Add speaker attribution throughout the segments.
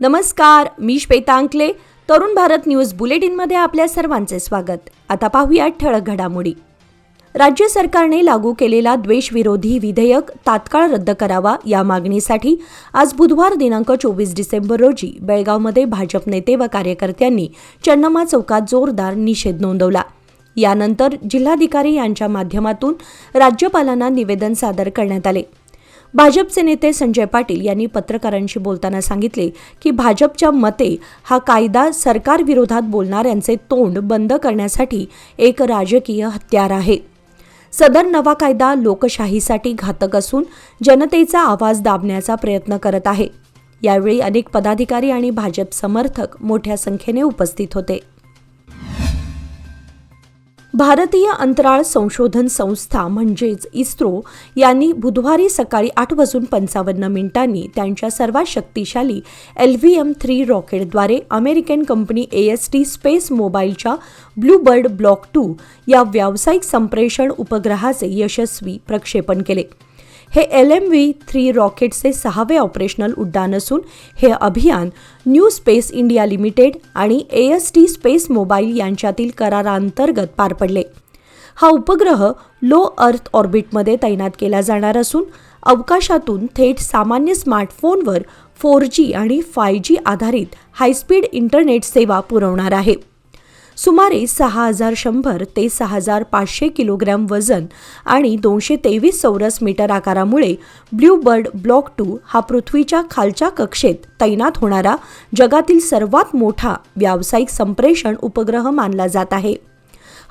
Speaker 1: नमस्कार, मी श्वेता अंकले. तरुण भारत न्यूज बुलेटिनमध्ये आपल्या सर्वांचे स्वागत. आता पाहूया ठळक घडामोडी. राज्य सरकारने लागू केलेला द्वेषविरोधी विधेयक तात्काळ रद्द करावा या मागणीसाठी आज बुधवार दिनांक 24 डिसेंबर रोजी बेळगावमध्ये भाजप नेते व कार्यकर्त्यांनी चन्नमा चौकात जोरदार निषेध नोंदवला. यानंतर जिल्हाधिकारी यांच्या माध्यमातून राज्यपालांना निवेदन सादर करण्यात आले. भाजपचे नेते संजय पाटील यांनी पत्रकारांशी बोलताना सांगितले की भाजपच्या मते हा कायदा सरकारविरोधात बोलणाऱ्यांचे तोंड बंद करण्यासाठी एक राजकीय हत्यार आहे. सदर नवा कायदा लोकशाहीसाठी घातक असून जनतेचा आवाज दाबण्याचा प्रयत्न करत आहे. यावेळी अनेक पदाधिकारी आणि भाजप समर्थक मोठ्या संख्येने उपस्थित होते. भारतीय अंतराळ संशोधन संस्था म्हणजेच इस्रो यांनी बुधवारी सकाळी 8:55 त्यांच्या सर्वात शक्तिशाली LVM-3 रॉकेटद्वारे अमेरिकन कंपनी AST स्पेस मोबाईलच्या ब्लू बर्ड ब्लॉक 2 या व्यावसायिक संप्रेषण उपग्रहाचे यशस्वी प्रक्षेपण केले. हे LMV-3 रॉकेटचे 6वे ऑपरेशनल उड्डाण असून हे अभियान न्यू स्पेस इंडिया लिमिटेड आणि AST स्पेस मोबाईल यांच्यातील करारांतर्गत पार पडले. हा उपग्रह लो अर्थ ऑर्बिटमध्ये तैनात केला जाणार असून अवकाशातून थेट सामान्य स्मार्टफोनवर 4G आणि 5G आधारित हायस्पीड इंटरनेट सेवा पुरवणार आहे. सुमारे 6100 ते 6500 किलोग्रॅम वजन आणि 223 चौरस मीटर आकारामुळे ब्लू बर्ड ब्लॉक 2 हा पृथ्वीच्या खालच्या कक्षेत तैनात होणारा जगातील सर्वात मोठा व्यावसायिक संप्रेषण उपग्रह मानला जात आहे.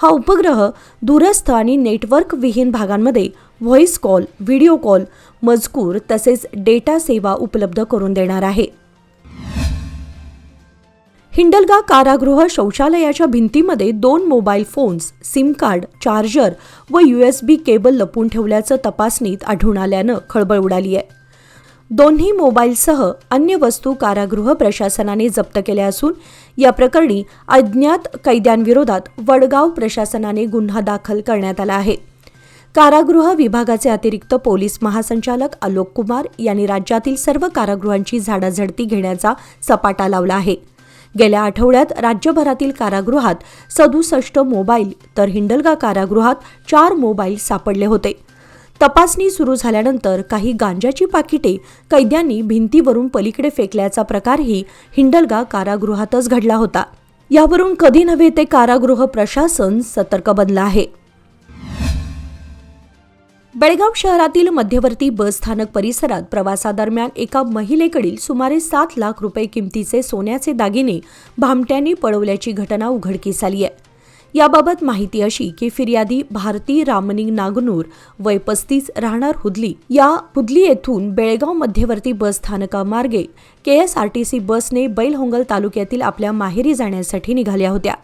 Speaker 1: हा उपग्रह दूरस्थ आणि नेटवर्क विहीन भागांमध्ये व्हॉइस कॉल, व्हिडिओ कॉल, मजकूर तसेच डेटा सेवा उपलब्ध करून देणार आहे. हिंडलगा कारागृह शौचालयाच्या भिंतीमध्ये 2 mobile phones, SIM card, charger व USB केबल लपवून ठेवल्याचं तपासणीत आढळून आल्यानं खळबळ उडाली आहे. दोन्ही मोबाईलसह अन्य वस्तू कारागृह प्रशासनाने जप्त केल्या असून या प्रकरणी अज्ञात कैद्यांविरोधात वडगाव प्रशासनाने गुन्हा दाखल करण्यात आला आहे. कारागृह विभागाचे अतिरिक्त पोलीस महासंचालक आलोक कुमार यांनी राज्यातील सर्व कारागृहांची झाडाझडती घेण्याचा सपाटा लावला आहे. गेल्या आठवड्यात राज्यभरातील कारागृहात 67 मोबाईल तर हिंडलगा कारागृहात 4 मोबाईल सापडले होते. तपासणी सुरू झाल्यानंतर काही गांजाची पाकिटे कैद्यांनी भिंतीवरून पलीकडे फेकल्याचा प्रकारही हिंडलगा कारागृहातच घडला होता. यावरून कधी नव्हे ते कारागृह प्रशासन सतर्क बनलं आहे. बेळगाव शहरातील मध्यवर्ती बस स्थानक परिसरात प्रवासादरम्यान एका महिलेकडील सुमारे 7 लाख रुपये किमतीचे सोन्याचे दागिने भामट्यांनी पळवल्याची घटना उघडकीस आली आहे. याबाबत माहिती अशी की फिर्यादी भारती रामनिंग नागनूर वय 35 राहणार हुदली या हुदली येथून बेळगाव मध्यवर्ती बस स्थानकामार्गे KSRTC बसने बैलहोंगल तालुक्यातील आपल्या माहेरी जाण्यासाठी निघाल्या होत्या.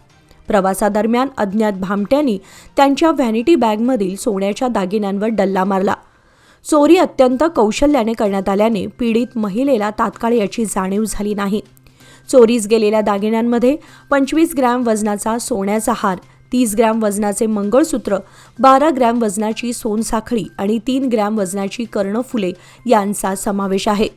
Speaker 1: प्रवासादरम्यान अज्ञात भामट्यांनी त्यांच्या व्हॅनिटी बॅगमधील सोन्याच्या दागिन्यांवर डल्ला मारला. चोरी अत्यंत कौशल्याने करण्यात आल्याने पीडित महिलेला तात्काळ याची जाणीव झाली नाही. चोरीस गेलेल्या दागिन्यांमध्ये 25 ग्रॅम वजनाचा सोन्याचा हार, 30 ग्रॅम वजनाचे मंगळसूत्र, 12 ग्रॅम वजनाची सोनसाखळी आणि 3 ग्रॅम वजनाची कर्णफुले यांचा समावेश आहे.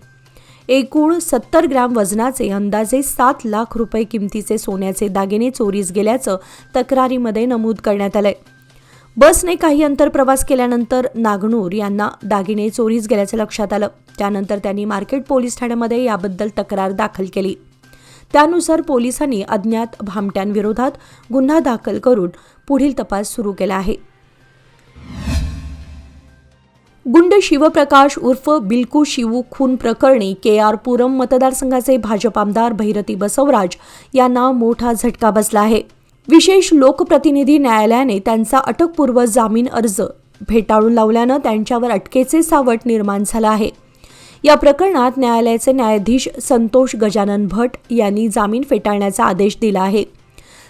Speaker 1: एकूण 70 ग्रॅम वजनाचे अंदाजे 7 लाख रुपये किमतीचे सोन्याचे दागिने चोरीस गेल्याचं तक्रारीमध्ये नमूद करण्यात आलंय. बसने काही अंतर प्रवास केल्यानंतर नागनूर यांना दागिने चोरीस गेल्याचं लक्षात आलं. त्यानंतर त्यांनी मार्केट पोलीस ठाण्यामध्ये याबद्दल तक्रार दाखल केली. त्यानुसार पोलिसांनी अज्ञात भामट्यांविरोधात गुन्हा दाखल करून पुढील तपास सुरू केला आहे. गुंड शिवप्रकाश उर्फ बिल्कू शिवू खून प्रकरणी KR पुरम मतदारसंघाचे भाजप आमदार भैरती बसवराज यांना मोठा झटका बसला आहे. विशेष लोकप्रतिनिधी न्यायालयाने त्यांचा अटकपूर्व जामीन अर्ज फेटाळून लावल्यानं त्यांच्यावर अटकेचे सावट निर्माण झालं आहे. या प्रकरणात न्यायालयाचे न्यायाधीश संतोष गजानन भट यांनी जामीन फेटाळण्याचा आदेश दिला आहे.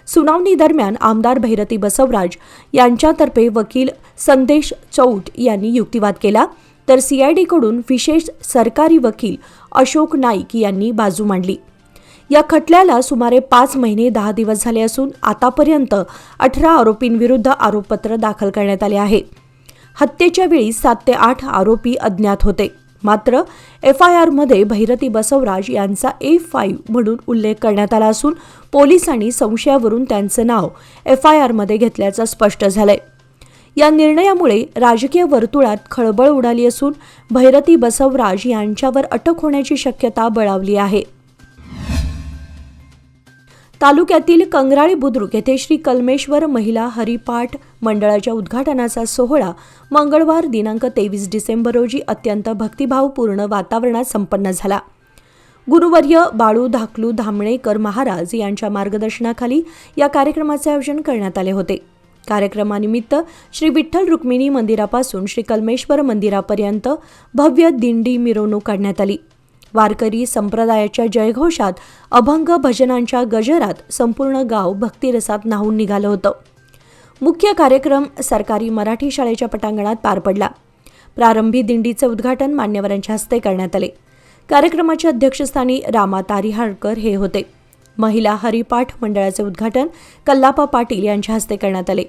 Speaker 1: सुनावणी दरम्यान आमदार भैरती बसवराज यांच्यातर्फे वकील संदेश चौट यांनी युक्तिवाद केला, तर CIDकडून विशेष सरकारी वकील अशोक नाईक यांनी बाजू मांडली. या खटल्याला सुमारे 5 महिने 10 दिवस झाले असून आतापर्यंत 18 आरोपींविरुद्ध आरोपपत्र दाखल करण्यात आले आहे. हत्येच्या वेळी 7 ते 8 आरोपी अज्ञात होते. मात्र FIRमध्ये भैरती बसवराज यांचा A5 म्हणून उल्लेख करण्यात आला असून पोलिसांनी संशयावरून त्यांचं नाव FIRमध्ये घेतल्याचं स्पष्ट झालंय. या निर्णयामुळे राजकीय वर्तुळात खळबळ उडाली असून भैरती बसवराज यांच्यावर अटक होण्याची शक्यता बळावली आहे. तालुक्यातील कंगराळी बुद्रुक येथे श्री कलमेश्वर महिला हरिपाठ मंडळाच्या उद्घाटनाचा सोहळा मंगळवार दिनांक 23 डिसेंबर रोजी अत्यंत भक्तिभावपूर्ण वातावरणात संपन्न झाला. गुरुवर्य बाळू धाकलू धामणेकर महाराज यांच्या मार्गदर्शनाखाली या कार्यक्रमाचे आयोजन करण्यात आले होते. कार्यक्रमानिमित्त श्री विठ्ठल रुक्मिणी मंदिरापासून श्री कलमेश्वर मंदिरापर्यंत भव्य दिंडी मिरवणूक काढण्यात आली. वारकरी संप्रदायाच्या जयघोषात अभंग भजनांच्या गजरात संपूर्ण गाव भक्तिरसात न्हाऊन निघालं होतं. मुख्य कार्यक्रम सरकारी मराठी शाळेच्या पटांगणात पार पडला. प्रारंभी दिंडीचे उद्घाटन मान्यवरांच्या हस्ते करण्यात आले. कार्यक्रमाच्या अध्यक्षस्थानी रामा तारिहाळकर हे होते. महिला हरिपाठ मंडळाचे उद्घाटन कल्लापा पाटील यांच्या हस्ते करण्यात आले.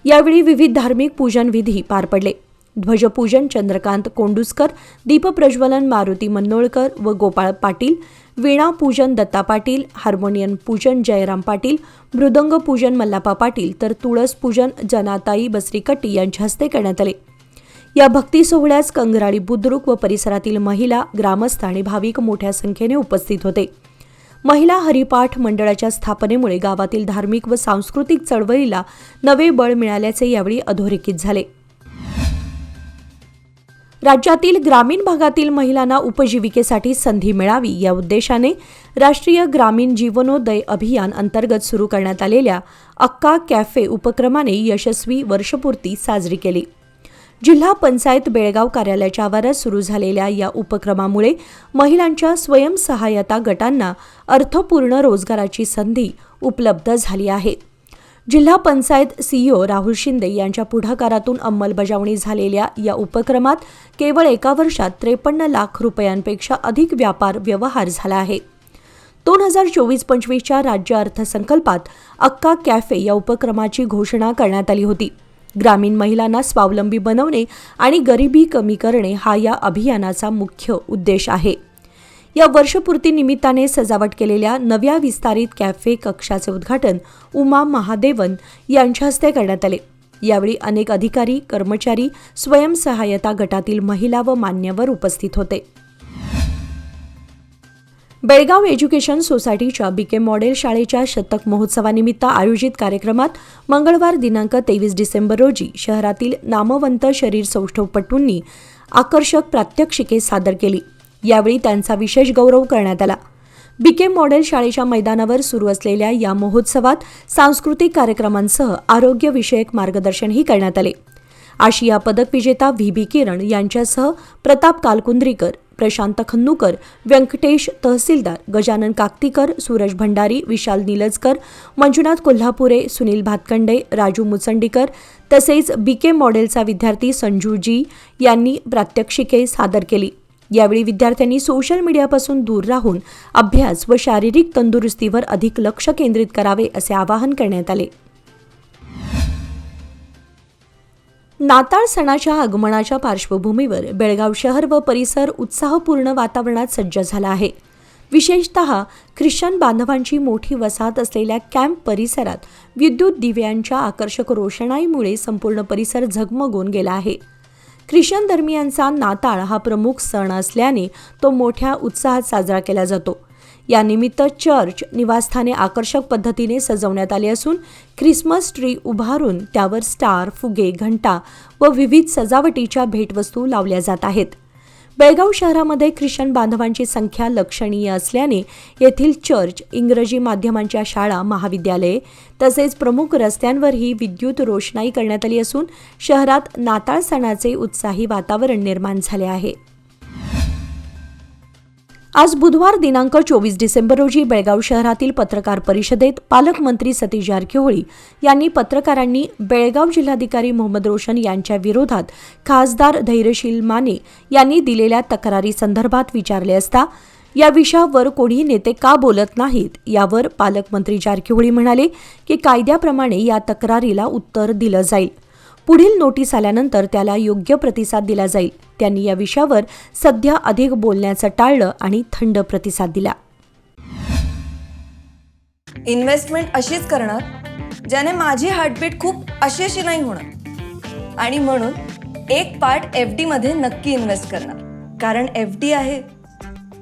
Speaker 1: यावेळी विविध धार्मिक पूजन विधी पार पडले. ध्वजपूजन चंद्रकांत कोंडुस्कर, दीपप्रज्वलन मारुती मन्नोळकर व गोपाळ पाटील, वीणा पूजन दत्ता पाटील, हार्मोनियम पूजन जयराम पाटील, मृदंग पूजन मल्लापा पाटील तर तुळस पूजन जनाताई बसरीकट्टी यांच्या हस्ते करण्यात आले. या भक्ती सोहळ्यास कंगराळी बुद्रुक व परिसरातील महिला, ग्रामस्थ आणि भाविक मोठ्या संख्येने उपस्थित होते. महिला हरिपाठ मंडळाच्या स्थापनेमुळे गावातील धार्मिक व सांस्कृतिक चळवळीला नवे बळ मिळाल्याचे यावेळी अधोरेखित झाले. राज्यातील ग्रामीण भागातील महिलांना उपजीविकेसाठी संधी मिळावी या उद्देशाने राष्ट्रीय ग्रामीण जीवनोदय अभियान अंतर्गत सुरू करण्यात आलेल्या अक्का कॅफे उपक्रमाने यशस्वी वर्षपूर्ती साजरी केली. जिल्हा पंचायत बेळगाव कार्यालयाच्या आवारात सुरू झालेल्या या उपक्रमामुळे महिलांच्या स्वयंसहाय्यता गटांना अर्थपूर्ण रोजगाराची संधी उपलब्ध झाली आहे. जिल्हा पंचायत CEO राहुल शिंदे यांच्या पुढाकारातून अंमलबजावणी झालेल्या या उपक्रमात केवळ एका वर्षात 53 लाख रुपयांपेक्षा अधिक व्यापार व्यवहार झाला आहे. 2024-25च्या राज्य अर्थसंकल्पात अक्का कॅफे या उपक्रमाची घोषणा करण्यात आली होती. ग्रामीण महिलांना स्वावलंबी बनवणे आणि गरिबी कमी करणे हा या अभियानाचा मुख्य उद्देश आहे. या वर्षपूर्ती निमित्ताने सजावट केलेल्या नव्या विस्तारित कॅफे कक्षाचे उद्घाटन उमा महादेवन यांच्या हस्ते करण्यात आले. यावेळी अनेक अधिकारी, कर्मचारी, स्वयंसहाय्यता गटातील महिला व मान्यवर उपस्थित होते. बेळगाव एज्युकेशन सोसायटीच्या BK मॉडेल शाळेच्या शतक महोत्सवानिमित्त आयोजित कार्यक्रमात मंगळवार दिनांक 23 डिसेंबर रोजी शहरातील नामवंत शरीर सौष्ठवपटूंनी आकर्षक प्रात्यक्षिके सादर केली. यावेळी त्यांचा विशेष गौरव करण्यात आला. BK मॉडेल शाळेच्या मैदानावर सुरू असलेल्या या महोत्सवात सांस्कृतिक कार्यक्रमांसह आरोग्यविषयक मार्गदर्शनही करण्यात आले. आशिया पदक विजेता VB किरण यांच्यासह प्रताप कालकुंद्रीकर, प्रशांत खन्नूकर, व्यंकटेश तहसीलदार, गजानन काकतीकर, सूरज भंडारी, विशाल निलजकर, मंजुनाथ कोल्हापुरे, सुनील भातखंडे, राजू मुचंडीकर तसेच BK मॉडेलचा विद्यार्थी संजू जी यांनी प्रात्यक्षिके सादर केली. यावेळी विद्यार्थ्यांनी सोशल मीडियापासून दूर राहून अभ्यास व शारीरिक तंदुरुस्तीवर अधिक लक्ष केंद्रित करावे असे आवाहन करण्यात आले. नाताळ सणाच्या आगमनाच्या पार्श्वभूमीवर बेळगाव शहर व परिसर उत्साहपूर्ण वातावरणात सज्ज झाला आहे. विशेषतः ख्रिश्चन बांधवांची मोठी वसाहत असलेल्या कॅम्प परिसरात विद्युत दिव्यांच्या आकर्षक रोषणाईमुळे संपूर्ण परिसर झगमगून गेला आहे. ख्रिश्चन धर्मियांचा नाताळ हा प्रमुख सण असल्याने तो मोठ्या उत्साहात साजरा केला जातो. यानिमित्त चर्च निवासस्थाने आकर्षक पद्धतीने सजवण्यात आले असून ख्रिसमस ट्री उभारून त्यावर स्टार, फुगे, घंटा व विविध सजावटीच्या भेटवस्तू लावल्या जात आहेत. बेळगाव शहरामध्ये ख्रिश्चन बांधवांची संख्या लक्षणीय असल्याने येथील चर्च, इंग्रजी माध्यमांच्या शाळा, महाविद्यालये तसेच प्रमुख रस्त्यांवरही विद्युत रोषणाई करण्यात आली असून शहरात नाताळ सणाचे उत्साही वातावरण निर्माण झाले आहे. आज बुधवार दिनांक 24 डिसेंबर रोजी बेळगाव शहरातील पत्रकार परिषदेत पालकमंत्री सतीश जारकिहोळी यांनी पत्रकारांनी बेळगाव जिल्हाधिकारी मोहम्मद रोशन यांच्या विरोधात खासदार धैर्यशील माने यांनी दिलेल्या तक्रारी संदर्भात विचारले असता या विषयावर कोणी नेते का बोलत नाहीत यावर पालकमंत्री जारकिहोळी म्हणाले की कायद्याप्रमाणे या तक्रारीला उत्तर दिलं जाईल. पुढील नोटीस आल्यानंतर त्याला योग्य प्रतिसाद दिला जाईल. त्यांनी या विषयावर सध्या अधिक बोलण्याचं टाळलं आणि थंड प्रतिसाद दिला.
Speaker 2: इन्व्हेस्टमेंट अशीच करणार ज्याने माझी हार्टबीट खूप अशी नाही होणार, आणि म्हणून एक पार्ट FD मध्ये नक्की इन्व्हेस्ट करणार. कारण FD आहे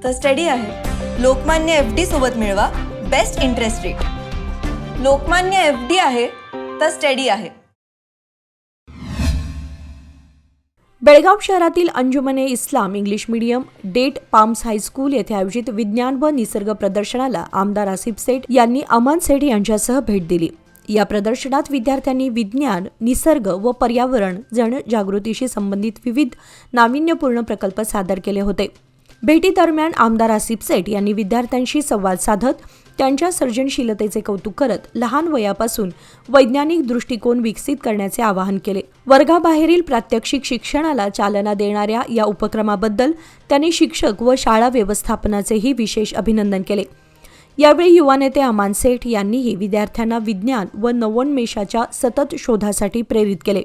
Speaker 2: तर स्टडी आहे. लोकमान्य FD सोबत मिळवा best interest rate. Lokmanya FD आहे तर स्टडी आहे.
Speaker 1: बेळगाव शहरातील Anjuman-e Islam English medium date palms high school येथे आयोजित विज्ञान व निसर्ग प्रदर्शनाला आमदार आसिफ सेठ यांनी अमन सेठ यांच्यासह भेट दिली. या प्रदर्शनात विद्यार्थ्यांनी विज्ञान, निसर्ग व पर्यावरण जनजागृतीशी संबंधित विविध नाविन्यपूर्ण प्रकल्प सादर केले होते. भेटीदरम्यान आमदार आसिफ सेठ यांनी विद्यार्थ्यांशी संवाद साधत त्यांच्या सर्जनशीलतेचे कौतुक करत लहान वयापासून वैज्ञानिक दृष्टिकोन विकसित करण्याचे आवाहन केले. वर्गाबाहेरील प्रात्यक्षिक शिक्षणाला चालना देणाऱ्या या उपक्रमाबद्दल त्यांनी शिक्षक व शाळा व्यवस्थापनाचेही विशेष अभिनंदन केले. यावेळी युवा नेते अमान सेठ यांनीही विद्यार्थ्यांना विज्ञान व नवोन्मेषाच्या सतत शोधासाठी प्रेरित केले.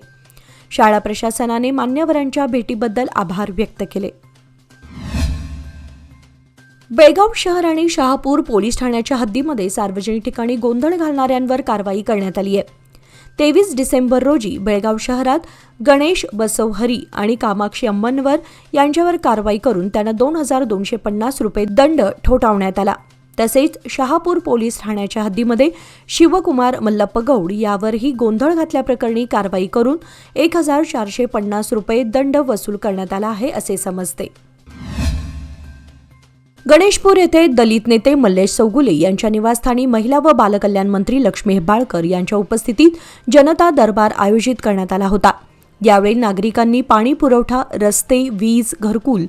Speaker 1: शाळा प्रशासनाने मान्यवरांच्या भेटीबद्दल आभार व्यक्त केले. बेळगाव शहर आणि शहापूर पोलीस ठाण्याच्या हद्दीमध्ये सार्वजनिक ठिकाणी गोंधळ घालणाऱ्यांवर कारवाई करण्यात आली आहे. 23 डिसेंबर रोजी बेळगाव शहरात गणेश बसवहरी आणि कामाक्षी अम्मनवर यांच्यावर कारवाई करून त्यांना 2,250 रुपये दंड ठोठावण्यात आला. तसेच शहापूर पोलीस ठाण्याच्या हद्दीमध्ये शिवकुमार मल्लप्प गौड यावरही गोंधळ घातल्याप्रकरणी कारवाई करून 1,450 रुपये दंड वसूल करण्यात आला आहे असे समजते. गणेशपूर येथे दलित नेते मल्लेश चौगुले यांच्या निवासस्थानी महिला व बालकल्याण मंत्री लक्ष्मी हेब्बाळकर यांच्या उपस्थितीत जनता दरबार आयोजित करण्यात आला होता. यावेळी नागरिकांनी पाणी पुरवठा, रस्ते, वीज, घरकुल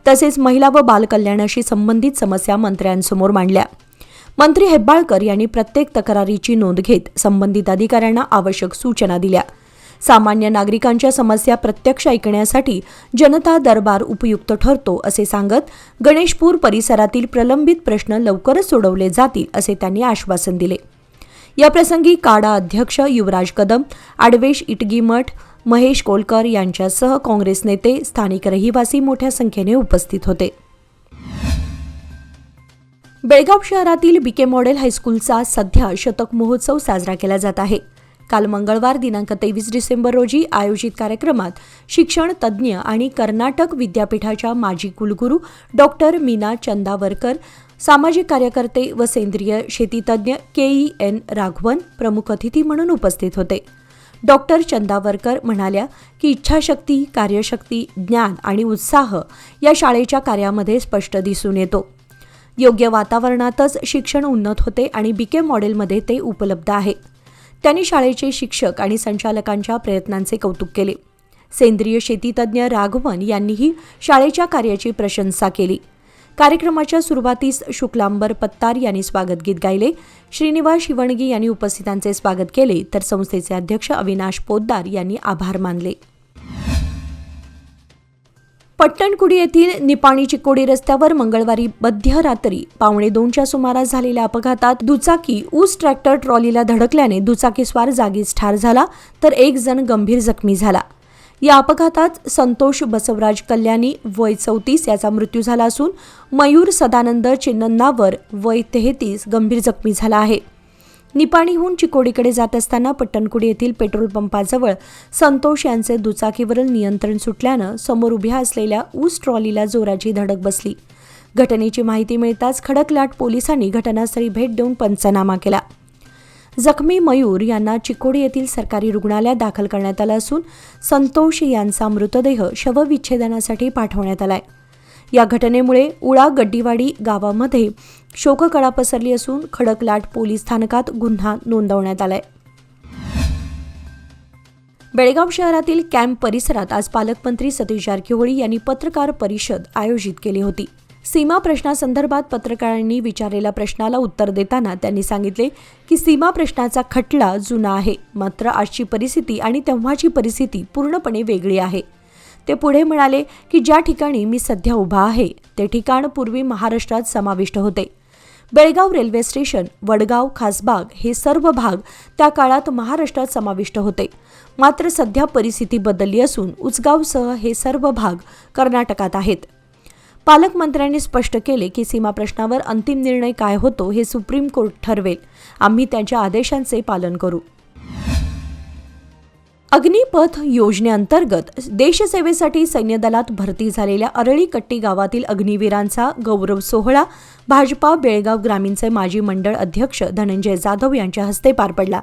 Speaker 1: तसेच महिला व बालकल्याणाशी संबंधित समस्या मंत्र्यांसमोर मांडल्या. मंत्री हेब्बाळकर यांनी प्रत्येक तक्रारीची नोंद घेत संबंधित अधिकाऱ्यांना आवश्यक सूचना दिल्या. सामान्य नागरिकांच्या समस्या प्रत्यक्ष ऐकण्यासाठी जनता दरबार उपयुक्त ठरतो असे सांगत गणेशपूर परिसरातील प्रलंबित प्रश्न लवकरच सोडवले जातील असे त्यांनी आश्वासन दिले. याप्रसंगी काडा अध्यक्ष युवराज कदम, आडवेश इटगीमठ, महेश कोलकर यांच्यासह काँग्रेस नेते, स्थानिक रहिवासी मोठ्या संख्येने उपस्थित होते. बेळगाव शहरातील BK मॉडेल हायस्कूलचा सध्या शतक महोत्सव साजरा केला जात आहे. काल मंगळवार दिनांक 23 डिसेंबर रोजी आयोजित कार्यक्रमात शिक्षण तज्ज्ञ आणि कर्नाटक विद्यापीठाच्या माजी कुलगुरू डॉक्टर मीना चंदावरकर, सामाजिक कार्यकर्ते व सेंद्रिय शेतीतज्ञ KEN राघवन प्रमुख अतिथी म्हणून उपस्थित होते. डॉक्टर चंदावरकर म्हणाल्या की इच्छाशक्ती, कार्यशक्ती, ज्ञान आणि उत्साह या शाळेच्या कार्यामध्ये स्पष्ट दिसून येतो. योग्य वातावरणातच शिक्षण उन्नत होते आणि BK मॉडेलमध्ये ते उपलब्ध आहे. त्यांनी शाळेचे शिक्षक आणि संचालकांच्या प्रयत्नांचे कौतुक केले. सेंद्रिय शेतीतज्ञ राघवन यांनीही शाळेच्या कार्याची प्रशंसा केली. कार्यक्रमाच्या सुरुवातीस शुक्लांबर पत्तार यांनी स्वागत गीत गायले. श्रीनिवास शिवणगी यांनी उपस्थितांचे स्वागत केले तर संस्थेचे अध्यक्ष अविनाश पोद्दार यांनी आभार मानले. पट्टणकुडी येथील निपाणी चिकोडी रस्त्यावर मंगळवारी मध्यरात्री 1:15च्या सुमारास झालेल्या अपघातात दुचाकी ऊस ट्रॅक्टर ट्रॉलीला धडकल्याने दुचाकीस्वार जागीच ठार झाला तर एक जण गंभीर जखमी झाला. या अपघातात संतोष बसवराज कल्याणी वय 34 याचा मृत्यू झाला असून मयूर सदानंद चिन्नन्नावर वय 33 गंभीर जखमी झाला आहे. निपाणीहून चिकोडीकडे जात असताना पट्टणकुडी येथील पेट्रोल पंपाजवळ संतोष यांचे दुचाकीवरील नियंत्रण सुटल्यानं समोर उभ्या असलेल्या ऊस ट्रॉलीला जोराची धडक बसली. घटनेची माहिती मिळताच खडकलाट पोलिसांनी घटनास्थळी भेट देऊन पंचनामा केला. जखमी मयूर यांना चिकोडी येथील सरकारी रुग्णालयात दाखल करण्यात आलं असून संतोष यांचा मृतदेह शवविच्छेदनासाठी पाठवण्यात आलाय. या घटनेमुळे उळा गड्डीवाडी गावामध्ये शोककळा पसरली असून खडकलाट पोलीस स्थानकात गुन्हा नोंदवण्यात आलाय. बेळगाव शहरातील कॅम्प परिसरात आज पालकमंत्री सतीश जारकिहोळी यांनी पत्रकार परिषद आयोजित केली होती. सीमा प्रश्नासंदर्भात पत्रकारांनी विचारलेल्या प्रश्नाला उत्तर देताना त्यांनी सांगितले की सीमा प्रश्नाचा खटला जुना आहे, मात्र आजची परिस्थिती आणि तेव्हाची परिस्थिती पूर्णपणे वेगळी आहे. ते पुढे म्हणाले की ज्या ठिकाणी मी सध्या उभा आहे ते ठिकाण पूर्वी महाराष्ट्रात समाविष्ट होते. बेळगाव रेल्वे स्टेशन, वडगाव, खासबाग हे सर्व भाग त्या काळात महाराष्ट्रात समाविष्ट होते. मात्र सध्या परिस्थिती बदलली असून उचगावसह हे सर्व भाग कर्नाटकात आहेत. पालकमंत्र्यांनी स्पष्ट केले की सीमा प्रश्नावर अंतिम निर्णय काय होतो हे सुप्रीम कोर्ट ठरवेल. आम्ही त्यांच्या आदेशांचे पालन करू. अग्निपथ योजनेअंतर्गत देशसेवेसाठी सैन्य दलात भरती झालेल्या अरळी कट्टी गावातील अग्निवीरांचा गौरव सोहळा भाजपा बेळगाव ग्रामीणचे माजी मंडळ अध्यक्ष धनंजय जाधव यांच्या हस्ते पार पडला.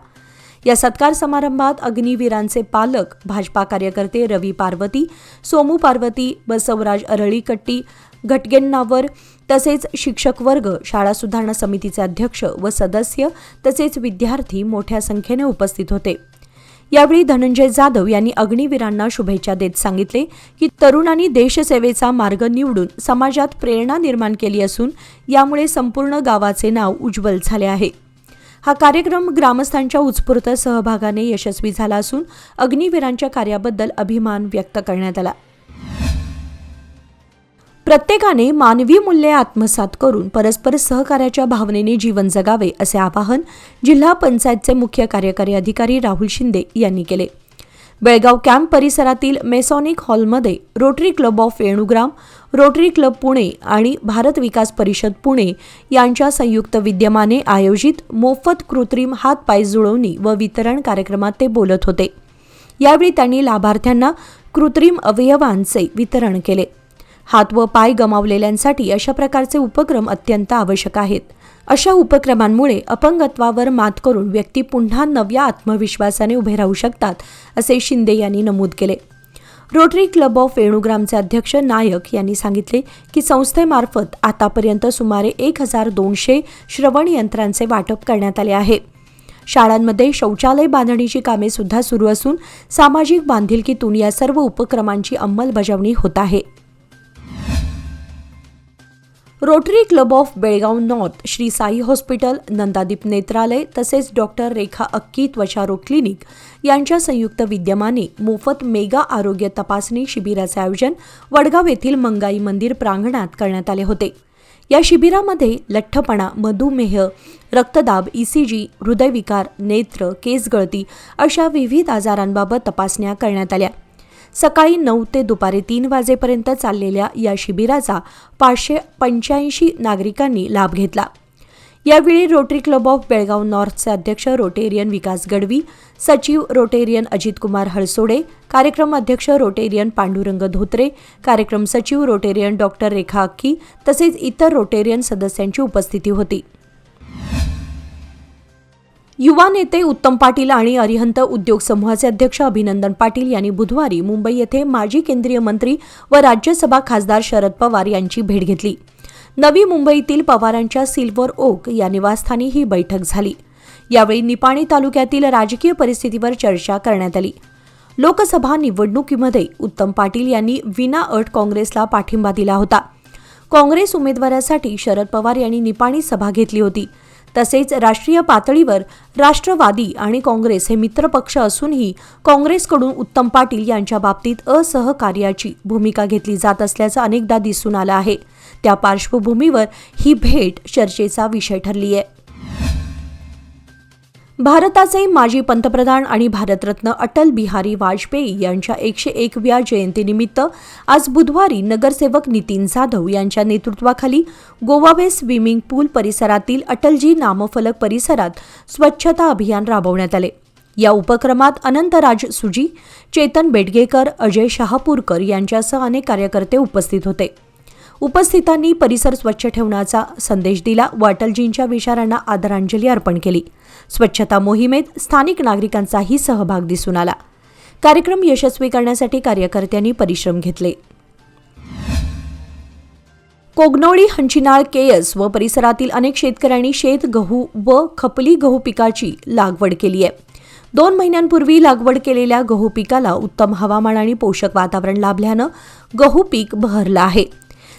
Speaker 1: या सत्कार समारंभात अग्निवीरांचे पालक, भाजपा कार्यकर्ते रवी पार्वती, सोमू पार्वती, बसवराज अरळीकट्टी, घटगेंनावर तसेच शिक्षक वर्ग, शाळा सुधारणा समितीचे अध्यक्ष व सदस्य तसेच विद्यार्थी मोठ्या संख्येने उपस्थित होते. यावेळी धनंजय जाधव यांनी अग्निवीरांना शुभेच्छा देत सांगितले की तरुणांनी देशसेवेचा मार्ग निवडून समाजात प्रेरणा निर्माण केली असून यामुळे संपूर्ण गावाचे नाव उज्ज्वल झाले आहे. हा कार्यक्रम ग्रामस्थांच्या उत्स्फूर्त सहभागाने यशस्वी झाला असून अग्निवीरांच्या कार्याबद्दल अभिमान व्यक्त करण्यात आला. प्रत्येकाने मानवी मूल्ये आत्मसात करून परस्पर सहकार्याच्या भावनेने जीवन जगावे असे आवाहन जिल्हा पंचायतचे मुख्य कार्यकारी अधिकारी राहुल शिंदे यांनी केले. बेळगाव कॅम्प परिसरातील मेसॉनिक हॉलमध्ये rotary club of Venugram, rotary club Pune आणि भारत विकास परिषद पुणे यांच्या संयुक्त विद्यमाने आयोजित मोफत कृत्रिम हात-पाय जुळवणी व वितरण कार्यक्रमात ते बोलत होते. यावेळी त्यांनी लाभार्थ्यांना कृत्रिम अवयवांचे वितरण केले. हात व पाय गमावलेल्यांसाठी अशा प्रकारचे उपक्रम अत्यंत आवश्यक आहेत. अशा उपक्रमांमुळे अपंगत्वावर मात करून व्यक्ती पुन्हा नव्या आत्मविश्वासाने उभे राहू शकतात, असे शिंदे यांनी नमूद केले. रोटरी क्लब ऑफ वेणुग्रामचे अध्यक्ष नायक यांनी सांगितले की संस्थेमार्फत आतापर्यंत सुमारे 1200 श्रवण यंत्रांचे वाटप करण्यात आले आहे. शाळांमध्ये शौचालय बांधणीची कामे सुद्धा सुरू असून सामाजिक बांधिलकीतून या सर्व उपक्रमांची अंमलबजावणी होत आहे. Rotary club of Belgaum north, Shri Sai hospital, Nandadeep Netralaya तसेच डॉक्टर रेखा अक्की त्वचारोग क्लिनिक यांच्या संयुक्त विद्यमाने मोफत मेगा आरोग्य तपासणी शिबिराचे आयोजन वडगाव येथील मंगाई मंदिर प्रांगणात करण्यात आले होते. या शिबिरामध्ये लठ्ठपणा, मधुमेह, रक्तदाब, ECG, हृदयविकार, नेत्र, केस गळती अशा विविध आजारांबाबत तपासण्या करण्यात आल्या. सकाळी 9 ते दुपारी 3 वाजेपर्यंत चाललेल्या या शिबिराचा 585 नागरिकांनी लाभ घेतला. यावेळी रोटरी क्लब ऑफ बेळगाव नॉर्थचे अध्यक्ष रोटेरियन विकास गडवी, सचिव रोटेरियन अजित कुमार हळसोडे, कार्यक्रम अध्यक्ष रोटेरियन पांडुरंग धोत्रे, कार्यक्रम सचिव रोटेरियन डॉक्टर रेखा अक्की तसेच इतर रोटेरियन सदस्यांची उपस्थिती होती. युवा नेते उत्तम पाटील आणि अरिहंत उद्योग समूहाचे अध्यक्ष अभिनंदन पाटील यांनी बुधवारी मुंबई येथे माजी केंद्रीय मंत्री व राज्यसभा खासदार शरद पवार यांची भेट घेतली. नवी मुंबईतील पवारांच्या सिल्वर ओक या निवासस्थानी ही बैठक झाली. यावेळी निपाणी तालुक्यातील राजकीय परिस्थितीवर चर्चा करण्यात आली. लोकसभा निवडणुकीमध्ये उत्तम पाटील यांनी विनाअट काँग्रेसला पाठिंबा दिला होता. काँग्रेस उमेदवारासाठी शरद पवार यांनी निपाणी सभा घेतली होती. तसेच राष्ट्रीय पातळीवर राष्ट्रवादी आणि काँग्रेस हे मित्रपक्ष असूनही काँग्रेसकडून उत्तम पाटील यांच्या बाबतीत असहकार्याची भूमिका घेतली जात असल्याचं अनेकदा दिसून आलं आहे. त्या पार्श्वभूमीवर ही भेट चर्चेचा विषय ठरली आहे. भारताचे माजी पंतप्रधान आणि भारतरत्न अटल बिहारी वाजपेयी यांच्या 101व्या जयंतीनिमित्त आज बुधवारी नगरसेवक नितीन जाधव यांच्या नेतृत्वाखाली गोवावे स्विमिंग पूल परिसरातील अटलजी नामफलक परिसरात स्वच्छता अभियान राबवण्यात आले. या उपक्रमात अनंतराज सुजी, चेतन बेडगेकर, अजय शहापूरकर यांच्यासह अनेक कार्यकर्ते उपस्थित होते. उपस्थितांनी परिसर स्वच्छ ठेवण्याचा संदेश दिला व अटलजींच्या विचारांना आदरांजली अर्पण केली. स्वच्छता मोहिमेत स्थानिक नागरिकांचाही सहभाग दिसून आला. कार्यक्रम यशस्वी करण्यासाठी कार्यकर्त्यांनी परिश्रम घेतले. कोगनोळी, हंचिनाळ, केयस व परिसरातील अनेक शेतकऱ्यांनी शेत गहू व खपली गहू पिकाची लागवड केली आहे. 2 महिन्यांपूर्वी लागवड केलेल्या गहू पिकाला उत्तम हवामान आणि पोषक वातावरण लाभल्यानं गहू पीक बहरलं आहे.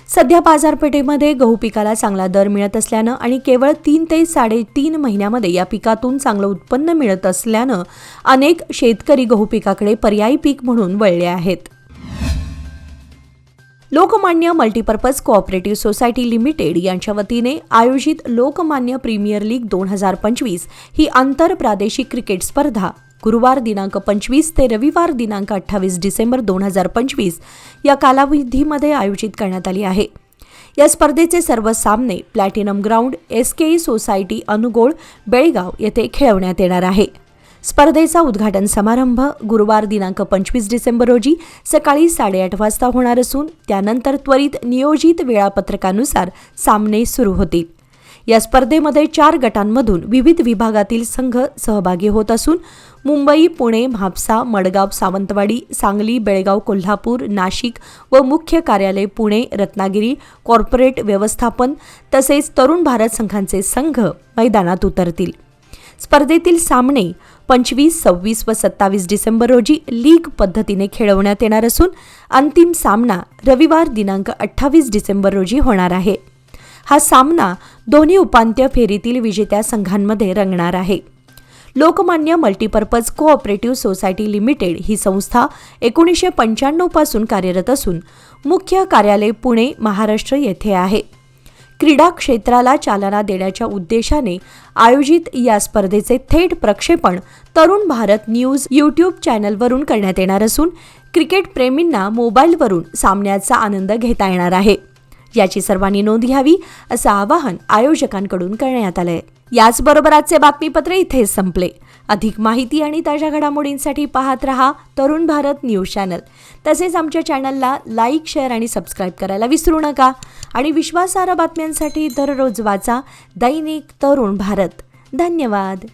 Speaker 1: सध्या बाजारपेठेमध्ये गहू पिकाला चांगला दर मिळत असल्यानं आणि केवळ 3 ते 3.5 महिन्यामध्ये या पिकातून चांगलं उत्पन्न मिळत असल्यानं अनेक शेतकरी गहू पिकाकडे पर्यायी पीक म्हणून वळले आहेत. Lokmanya multipurpose cooperative society limited यांच्या वतीने आयोजित लोकमान्य प्रीमियर लीग 2025 ही आंतरप्रादेशिक क्रिकेट स्पर्धा गुरुवार दिनांक 25 ते रविवार दिनांक 28 डिसेंबर 2025 या कालावधीमध्ये आयोजित करण्यात आली आहे. या स्पर्धेचे सर्व सामने platinum ground SKE society Anugol Belgaum येथे खेळवण्यात येणार आहे. स्पर्धेचा उद्घाटन समारंभ गुरुवार दिनांक 25 डिसेंबर रोजी सकाळी 8:30 वाजता होणार असून त्यानंतर त्वरित नियोजित वेळापत्रकानुसार सामने सुरू होतील. या स्पर्धेमध्ये 4 गटांमधून विविध विभागातील संघ सहभागी होत असून मुंबई, पुणे, म्हापसा, मडगाव, सावंतवाडी, सांगली, बेळगाव, कोल्हापूर, नाशिक व मुख्य कार्यालय पुणे, रत्नागिरी, कॉर्पोरेट व्यवस्थापन तसेच तरुण भारत संघांचे संघ मैदानात उतरतील. स्पर्धेतील सामने 25, 26 व 27 डिसेंबर रोजी लीग पद्धतीने खेळवण्यात येणार असून अंतिम सामना रविवार दिनांक 28 डिसेंबर रोजी होणार आहे. हा सामना दोन्ही उपांत्य फेरीतील विजेत्या संघांमध्ये रंगणार आहे. Lokmanya multipurpose cooperative society limited ही संस्था 1995 पासून कार्यरत असून मुख्य कार्यालय पुणे, महाराष्ट्र येथे आहे. क्रीडा क्षेत्राला चालना देण्याच्या उद्देशाने आयोजित या स्पर्धेचे थेट प्रक्षेपण तरुण भारत न्यूज YouTube चॅनलवरून करण्यात येणार असून क्रिकेट प्रेमींना मोबाईलवरून सामन्याचा आनंद घेता येणार आहे. याची सर्वांनी नोंद घ्यावी असं आवाहन आयोजकांकडून करण्यात आलंय. याचबरोबर आजचे बातमीपत्र इथेच संपले. अधिक माहिती आणि ताज्या घडामोडींसाठी पाहत रहा तरुण भारत न्यूज चॅनल. तसेच आमच्या चॅनलला लाईक, शेअर आणि सबस्क्राईब करायला विसरू नका. आणि विश्वासार्ह बातम्यांसाठी दररोज वाचा दैनिक तरुण भारत. धन्यवाद.